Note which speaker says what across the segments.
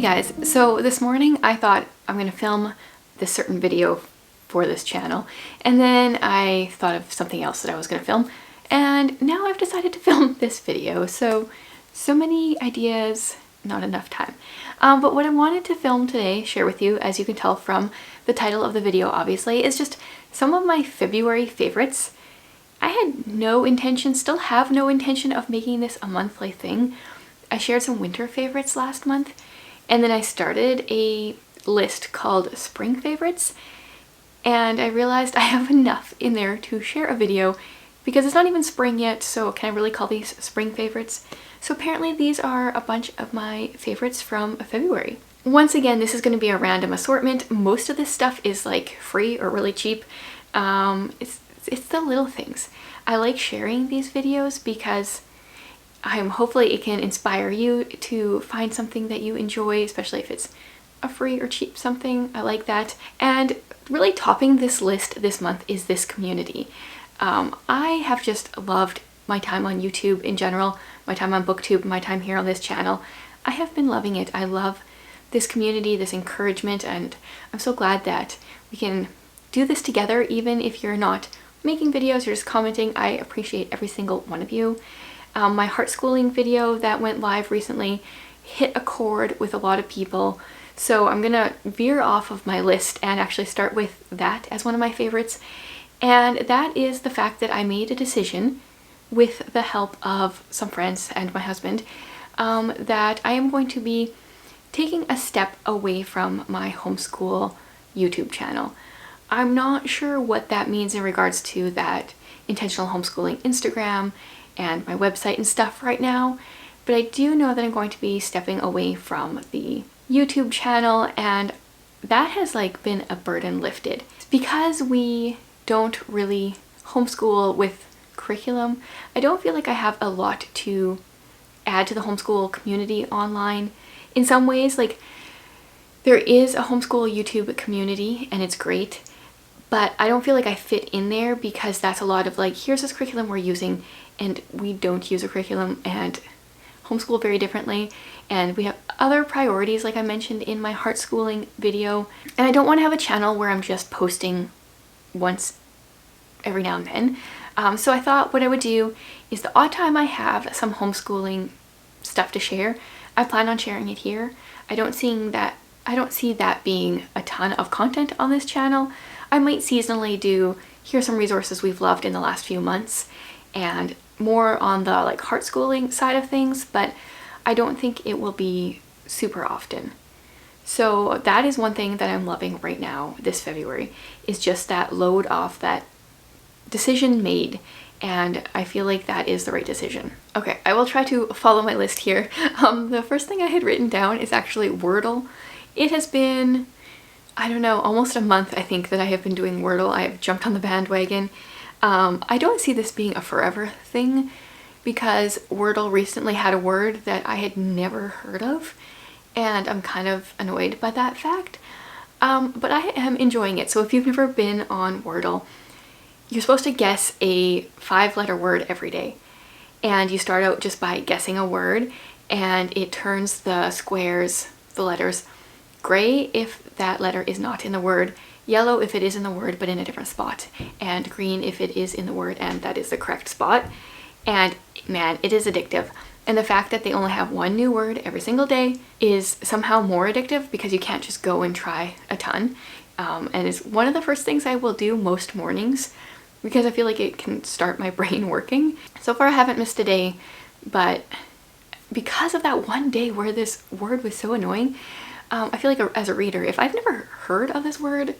Speaker 1: guys, so this morning I thought I'm gonna film this certain video for this channel, and then I thought of something else that I was gonna film, and now I've decided to film this video. So many ideas, not enough time. But what I wanted to film today, share with you, as you can tell from the title of the video obviously, is just some of my February favorites. I had no intention, still have no intention of making this a monthly thing. I shared some winter favorites last month, and then I started a list called spring favorites, and I realized I have enough in there to share a video because it's not even spring yet, so can I really call these spring favorites? So apparently these are a bunch of my favorites from February. Once again, this is going to be a random assortment. Most of this stuff is like free or really cheap. It's the little things. I like sharing these videos because hopefully it can inspire you to find something that you enjoy, especially if it's a free or cheap something. I like that. And really topping this list this month is this community. I have just loved my time on YouTube in general, my time on BookTube, my time here on this channel. I have been loving it. I love this community, this encouragement, and I'm so glad that we can do this together. Even if you're not making videos, you're just commenting, I appreciate every single one of you. My heart schooling video that went live recently hit a chord with a lot of people, so I'm gonna veer off of my list and actually start with that as one of my favorites. And that is the fact that I made a decision with the help of some friends and my husband that I am going to be taking a step away from my homeschool YouTube channel. I'm not sure what that means in regards to that intentional homeschooling Instagram and my website and stuff right now, but I do know that I'm going to be stepping away from the YouTube channel, and that has like been a burden lifted. Because we don't really homeschool with curriculum, I don't feel like I have a lot to add to the homeschool community online. In some ways, like, there is a homeschool YouTube community and it's great, but I don't feel like I fit in there because that's a lot of like, here's this curriculum we're using, and we don't use a curriculum and homeschool very differently, and we have other priorities like I mentioned in my heart schooling video, and I don't want to have a channel where I'm just posting once every now and then. So I thought what I would do is the odd time I have some homeschooling stuff to share, I plan on sharing it here. I don't see that being a ton of content on this channel. I might seasonally do, here's some resources we've loved in the last few months, and more on the like heart schooling side of things, but I don't think it will be super often. So that is one thing that I'm loving right now this February, is just that load off, that decision made, and I feel like that is the right decision. Okay, I will try to follow my list here. The first thing I had written down is actually Wordle. It has been, I don't know, almost a month I think that I have been doing Wordle. I have jumped on the bandwagon. I don't see this being a forever thing because Wordle recently had a word that I had never heard of, and I'm kind of annoyed by that fact. But I am enjoying it. So if you've never been on Wordle, you're supposed to guess a 5-letter word every day. And you start out just by guessing a word, and it turns the squares, the letters, gray if that letter is not in the word, yellow if it is in the word but in a different spot, and green if it is in the word and that is the correct spot. And man, it is addictive. And the fact that they only have one new word every single day is somehow more addictive because you can't just go and try a ton. And it's one of the first things I will do most mornings because I feel like it can start my brain working. So far I haven't missed a day, but because of that one day where this word was so annoying, I feel like as a reader, if I've never heard of this word,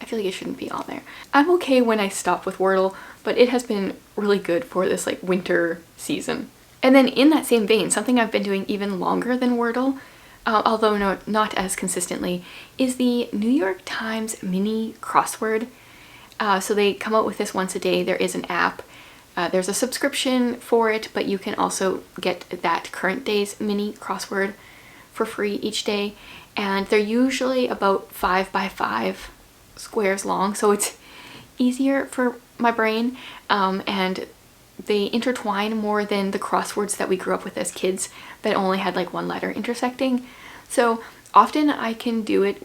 Speaker 1: I feel like it shouldn't be on there. I'm okay when I stop with Wordle, but it has been really good for this like winter season. And then in that same vein, something I've been doing even longer than Wordle, although not as consistently, is the New York Times mini crossword. So they come out with this once a day. There is an app. There's a subscription for it, but you can also get that current day's mini crossword for free each day. And they're usually about 5 by 5 squares long, so it's easier for my brain, and they intertwine more than the crosswords that we grew up with as kids that only had like one letter intersecting. So often I can do it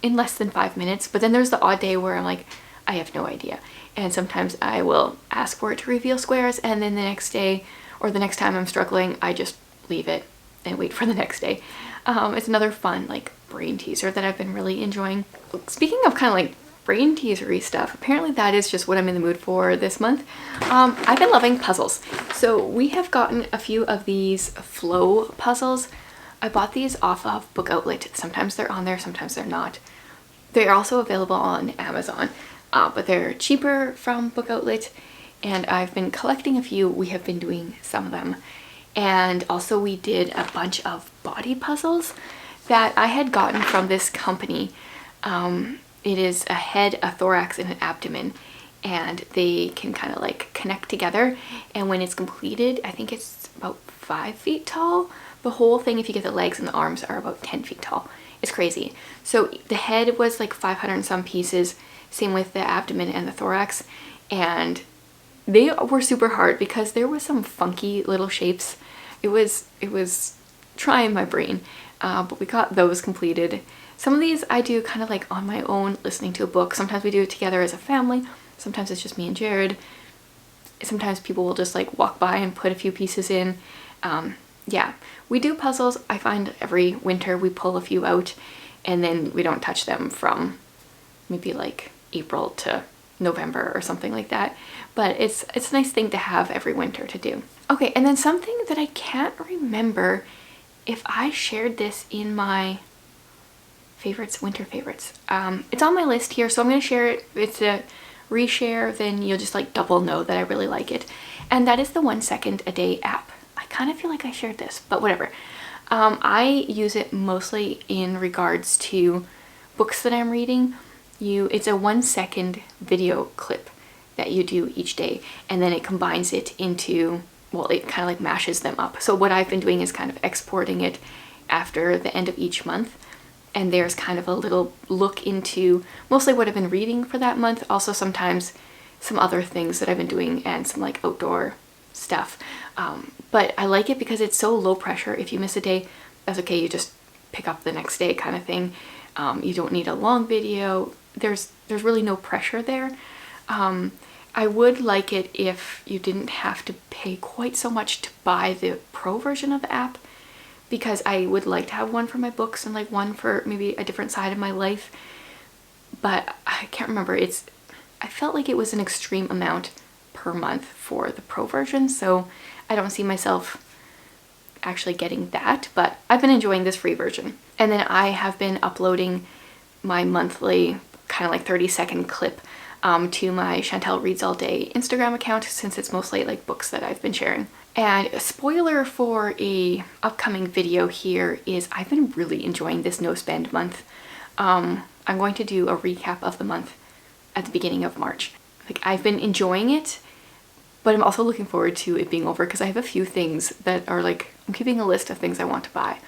Speaker 1: in less than 5 minutes, but then there's the odd day where I'm like, I have no idea. And sometimes I will ask for it to reveal squares, and then the next day or the next time I'm struggling, I just leave it and wait for the next day. It's another fun like brain teaser that I've been really enjoying. Speaking of kind of like brain teasery stuff, apparently that is just what I'm in the mood for this month. I've been loving puzzles. So we have gotten a few of these flow puzzles. I bought these off of Book Outlet. Sometimes they're on there, sometimes they're not. They're also available on Amazon, but they're cheaper from Book Outlet, and I've been collecting a few. We have been doing some of them. And also we did a bunch of body puzzles that I had gotten from this company. It is a head, a thorax, and an abdomen, and they can kind of like connect together, and when it's completed, I think it's about 5 feet tall. The whole thing, if you get the legs and the arms, are about 10 feet tall. It's crazy. So the head was like 500 and some pieces, same with the abdomen and the thorax, and they were super hard because there was some funky little shapes. It was trying my brain, but we got those completed. Some of these I do kind of like on my own, listening to a book. Sometimes we do it together as a family. Sometimes it's just me and Jared. Sometimes people will just like walk by and put a few pieces in. Yeah, we do puzzles. I find every winter we pull a few out, and then we don't touch them from maybe like April to November or something like that. But it's a nice thing to have every winter to do. Okay, and then something that I can't remember if I shared this in my favorites, winter favorites. It's on my list here, so I'm going to share it. It's a reshare, then you'll just like double know that I really like it. And that is the 1 second a day app. I kind of feel like I shared this, but whatever. I use it mostly in regards to books that I'm reading. It's a 1 second video clip that you do each day, and then it combines it into, well, it kind of like mashes them up. So what I've been doing is kind of exporting it after the end of each month, and there's kind of a little look into mostly what I've been reading for that month, also sometimes some other things that I've been doing and some like outdoor stuff. But I like it because it's so low pressure. If you miss a day, that's okay, you just pick up the next day kind of thing. You don't need a long video. There's really no pressure there. I would like it if you didn't have to pay quite so much to buy the pro version of the app, because I would like to have one for my books and like one for maybe a different side of my life. But I can't remember. I felt like it was an extreme amount per month for the pro version, so I don't see myself actually getting that, but I've been enjoying this free version. And then I have been uploading my monthly kind of like 30-second clip to my Chantel Reads All Day Instagram account, since it's mostly like books that I've been sharing. And a spoiler for a upcoming video here is I've been really enjoying this no spend month. I'm going to do a recap of the month at the beginning of March. Like, I've been enjoying it, but I'm also looking forward to it being over because I have a few things that are like, I'm keeping a list of things I want to buy.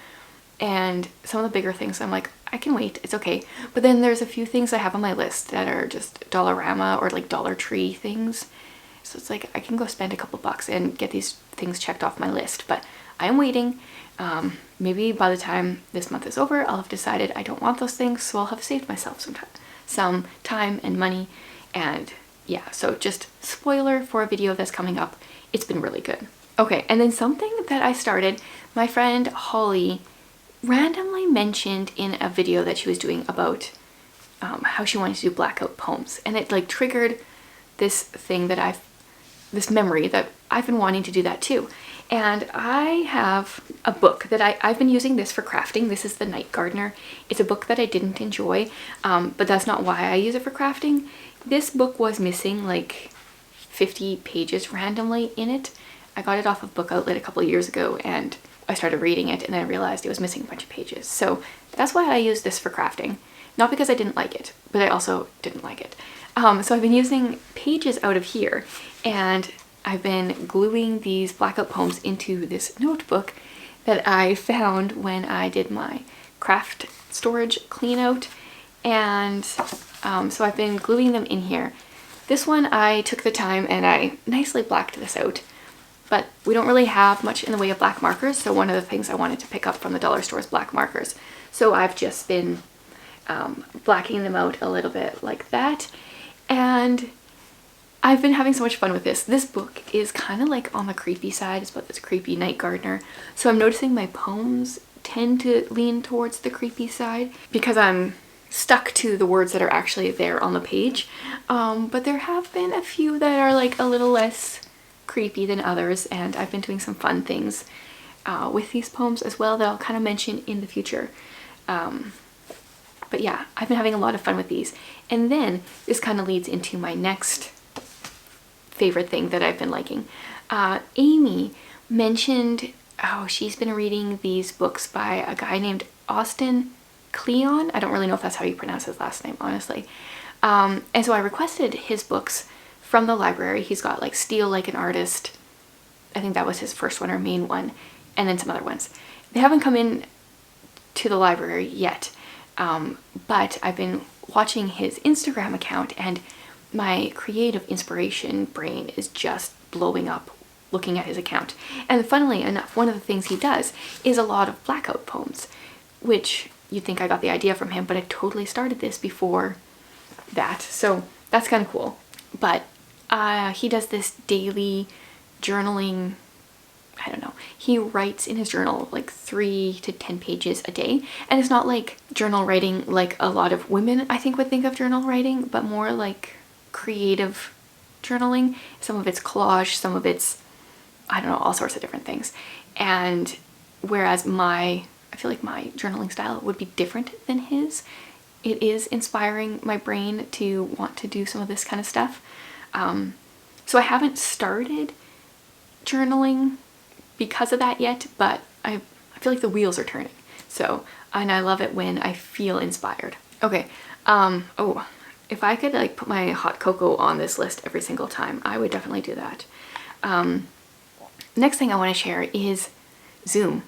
Speaker 1: And some of the bigger things I'm like, I can wait, it's okay. But then there's a few things I have on my list that are just Dollarama or like Dollar Tree things. So it's like I can go spend a couple bucks and get these things checked off my list, but I am waiting. Maybe by the time this month is over, I'll have decided I don't want those things, so I'll have saved myself some time and money. And yeah, so just spoiler for a video that's coming up. It's been really good. Okay, and then something that I started, my friend Holly randomly mentioned in a video that she was doing about how she wanted to do Blackout poems, and it like triggered this memory that I've been wanting to do that too. And I have a book that I've been using this for crafting. This is The Night Gardener. It's a book that I didn't enjoy, but that's not why I use it for crafting. This book was missing like 50 pages randomly in it. I got it off of Book Outlet a couple of years ago, and I started reading it, and then I realized it was missing a bunch of pages. So that's why I use this for crafting. Not because I didn't like it, but I also didn't like it. So I've been using pages out of here, and I've been gluing these Blackout poems into this notebook that I found when I did my craft storage clean out. And so I've been gluing them in here. This one I took the time and I nicely blacked this out. but we don't really have much in the way of black markers, so one of the things I wanted to pick up from the dollar store is black markers. So I've just been blacking them out a little bit like that, and I've been having so much fun with this. This book is kind of like on the creepy side. It's about this creepy night gardener. So I'm noticing my poems tend to lean towards the creepy side because I'm stuck to the words that are actually there on the page. But there have been a few that are like a little less creepy than others, and I've been doing some fun things with these poems as well that I'll kind of mention in the future. But yeah, I've been having a lot of fun with these. And then this kind of leads into my next favorite thing that I've been liking. Amy mentioned, oh, she's been reading these books by a guy named Austin Kleon. I don't really know if that's how you pronounce his last name, honestly. And so I requested his books from the library. He's got like Steal Like an Artist. I think that was his first one or main one, and then some other ones. They haven't come in to the library yet, but I've been watching his Instagram account, and my creative inspiration brain is just blowing up looking at his account. And funnily enough, one of the things he does is a lot of Blackout poems, which you'd think I got the idea from him, but I totally started this before that. So that's kind of cool. But he does this daily journaling. I don't know. He writes in his journal like 3 to 10 pages a day. And it's not like journal writing like a lot of women I think would think of journal writing, but more like creative journaling. Some of it's collage, some of it's, I don't know, all sorts of different things. And whereas I feel like my journaling style would be different than his, it is inspiring my brain to want to do some of this kind of stuff. So I haven't started journaling because of that yet, but I feel like the wheels are turning. So, and I love it when I feel inspired. Okay, oh, if I could like put my hot cocoa on this list every single time, I would definitely do that. Next thing I want to share is Zoom.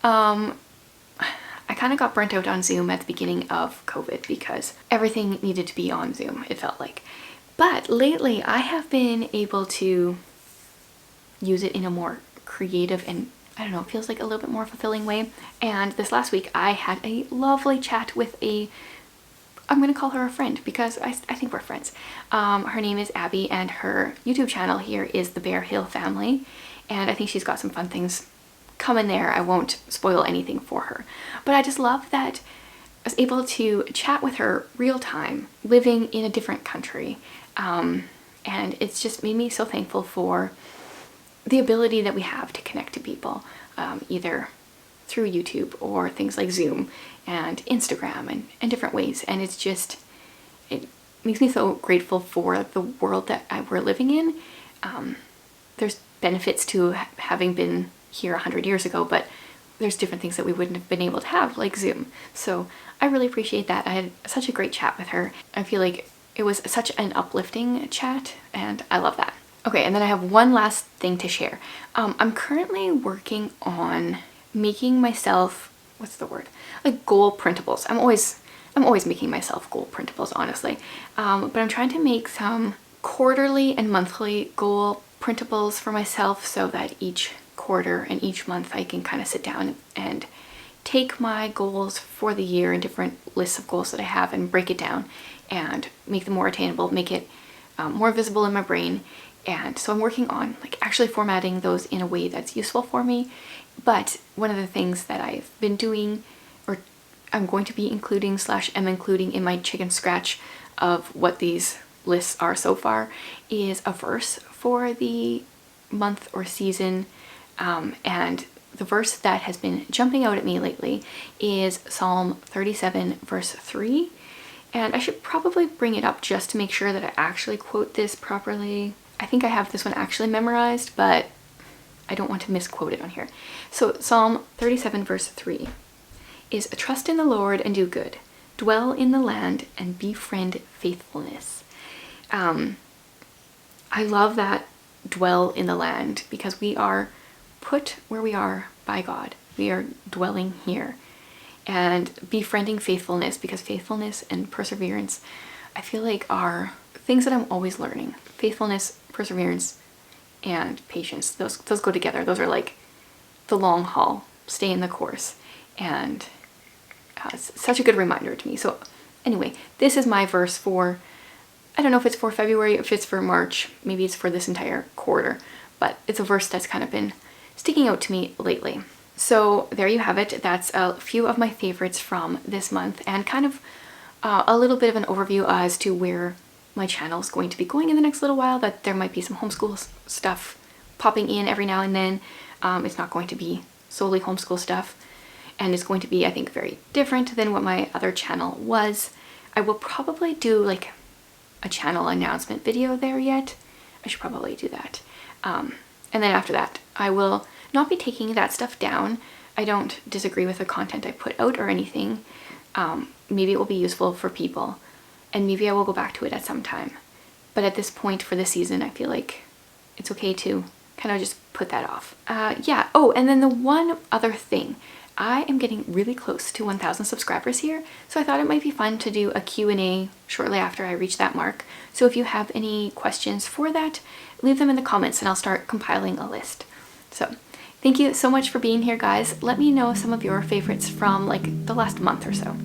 Speaker 1: I kind of got burnt out on Zoom at the beginning of COVID because everything needed to be on Zoom, it felt like. But lately I have been able to use it in a more creative and, I don't know, it feels like a little bit more fulfilling way. And this last week I had a lovely chat with I'm going to call her a friend because I think we're friends. Her name is Abby, and her YouTube channel here is the Bear Hill Family. And I think she's got some fun things coming there. I won't spoil anything for her. But I just love that I was able to chat with her real time, living in a different country. And it's just made me so thankful for the ability that we have to connect to people, either through YouTube or things like Zoom and Instagram and different ways. And it's just, it makes me so grateful for the world that we're living in. There's benefits to having been here 100 years ago, but there's different things that we wouldn't have been able to have, like Zoom. So I really appreciate that. I had such a great chat with her. I feel like it was such an uplifting chat, and I love that. Okay, and then I have one last thing to share. I'm currently working on making myself, what's the word? Like goal printables. I'm always making myself goal printables, honestly. But I'm trying to make some quarterly and monthly goal printables for myself so that each quarter and each month I can kind of sit down and take my goals for the year and different lists of goals that I have and break it down and make them more attainable, make it more visible in my brain. And so I'm working on like actually formatting those in a way that's useful for me. But one of the things that I've been doing, or I'm going to be including / am including in my chicken scratch of what these lists are so far, is a verse for the month or season. And the verse that has been jumping out at me lately is Psalm 37 verse 3. And I should probably bring it up just to make sure that I actually quote this properly. I think I have this one actually memorized, but I don't want to misquote it on here. So Psalm 37 verse 3 is, "Trust in the Lord and do good. Dwell in the land and befriend faithfulness." I love that, dwell in the land, because we are put where we are by God. We are dwelling here. And befriending faithfulness, because faithfulness and perseverance, I feel like, are things that I'm always learning. Faithfulness, perseverance, and patience. Those go together. Those are like the long haul, stay in the course. And it's such a good reminder to me. So anyway, this is my verse for, I don't know if it's for February, if it's for March, maybe it's for this entire quarter, but it's a verse that's kind of been sticking out to me lately. So there you have it. That's a few of my favorites from this month, and kind of a little bit of an overview as to where my channel is going to be going in the next little while, that there might be some homeschool stuff popping in every now and then. It's not going to be solely homeschool stuff, and it's going to be, I think, very different than what my other channel was. I will probably do like a channel announcement video there yet. I should probably do that. And then after that, I will not be taking that stuff down. I don't disagree with the content I put out or anything. Maybe it will be useful for people, and maybe I will go back to it at some time. But at this point for the season, I feel like it's okay to kind of just put that off. Yeah, oh, and then the one other thing. I am getting really close to 1,000 subscribers here, so I thought it might be fun to do a Q&A shortly after I reach that mark. So if you have any questions for that, leave them in the comments and I'll start compiling a list. So thank you so much for being here, guys. Let me know some of your favorites from like the last month or so.